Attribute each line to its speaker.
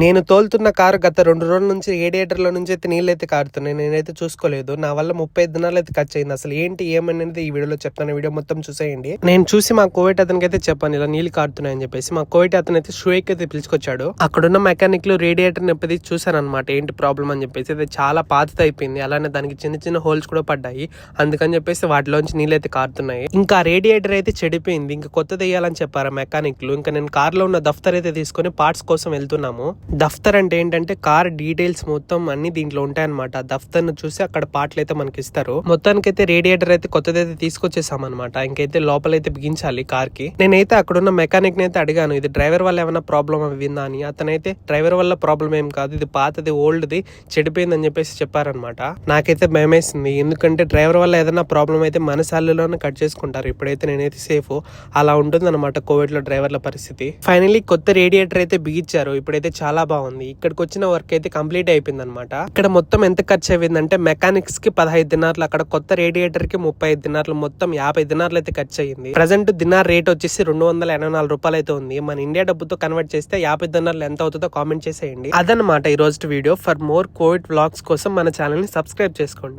Speaker 1: నేను తోలుతున్న కారు గత 2 రోజుల నుంచి రేడియేటర్ల నుంచి అయితే నీళ్ళు అయితే కారుతున్నాయి. నేనైతే చూసుకోలేదు. నా వల్ల 35 దినాలు అయితే ఖర్చు అయింది. అసలు ఏంటి ఏమనేది ఈ వీడియోలో చెప్తాను. వీడియో మొత్తం చూసేయండి. నేను చూసి మా కోవిడ్ అతనికి అయితే చెప్పాను ఇలా నీళ్ళు కారుతున్నాయి అని చెప్పేసి. మా కోవిడ్ అతను అయితే షూక్ అయితే పిలుచుకొచ్చాడు. అక్కడున్న మెకానిక్లు రేడియేటర్ నిప్పది చూసారనమాట ఏంటి ప్రాబ్లం అని చెప్పేసి. అది చాలా పాతది అయిపోయింది. అలానే దానికి చిన్న చిన్న హోల్స్ కూడా పడ్డాయి. అందుకని చెప్పేసి వాటిలోంచి నీళ్ళు అయితే కారుతున్నాయి. ఇంకా రేడియేటర్ అయితే చెడిపోయింది. ఇంకా కొత్తది వేయాలని చెప్పారు మెకానిక్లు. ఇంకా నేను కార్లో ఉన్న దఫ్తర్ అయితే తీసుకొని పార్ట్స్ కోసం వెళ్తున్నాము. దఫ్తర్ అంటే ఏంటంటే కార్ డీటెయిల్స్ మొత్తం అన్ని దీంట్లో ఉంటాయన్నమాట. దఫ్తర్ ను చూసి అక్కడ పార్ట్లు అయితే మనకి ఇస్తారు. మొత్తానికైతే రేడియేటర్ అయితే కొత్తదైతే తీసుకొచ్చేసాం అనమాట. ఇంకైతే లోపలైతే బిగించాలి కార్ కి. నేనైతే అక్కడున్న మెకానిక్ ని అయితే అడిగాను ఇది డ్రైవర్ వల్ల ఏమైనా ప్రాబ్లమ్ అయిందా అని. అతనైతే డ్రైవర్ వల్ల ప్రాబ్లం ఏం కాదు, ఇది పాతది ఓల్డ్ది చెడిపోయింది అని చెప్పేసి చెప్పారనమాట. నాకైతే భయమేసింది. ఎందుకంటే డ్రైవర్ వల్ల ఏదైనా ప్రాబ్లం అయితే మన సాలరీలోనే కట్ చేసుకుంటారు. ఇప్పుడైతే నేనైతే సేఫ్. అలా ఉంటుంది అనమాట కోవిడ్ లో డ్రైవర్ల పరిస్థితి. ఫైనలీ కొత్త రేడియేటర్ అయితే బిగించారు. ఇప్పుడైతే చాలా బాగుంది. ఇక్కడికి వచ్చిన వర్క్ అయితే కంప్లీట్ అయిపోయింది అనమాట. ఇక్కడ మొత్తం ఎంత ఖర్చు అయిందంటే మెకానిక్స్ కి 15 దినార్లు, అక్కడ కొత్త రేడియేటర్ కి 35 దినార్లు, మొత్తం 50 దినార్లు అయితే ఖర్చు అయ్యింది. ప్రజెంట్ దినార్ రేట్ వచ్చేసి 284 రూపాయలు అయితే ఉంది. మన ఇండియా డబ్బుతో కన్వర్ట్ చేస్తే 50 దినార్లు ఎంత అవుతుందో కామెంట్ చేసేయండి. అదనమాట ఈ రోజు video. For more Covid vlogs కోసం మన ఛానల్ ని సబ్స్క్రైబ్ చేసుకోండి.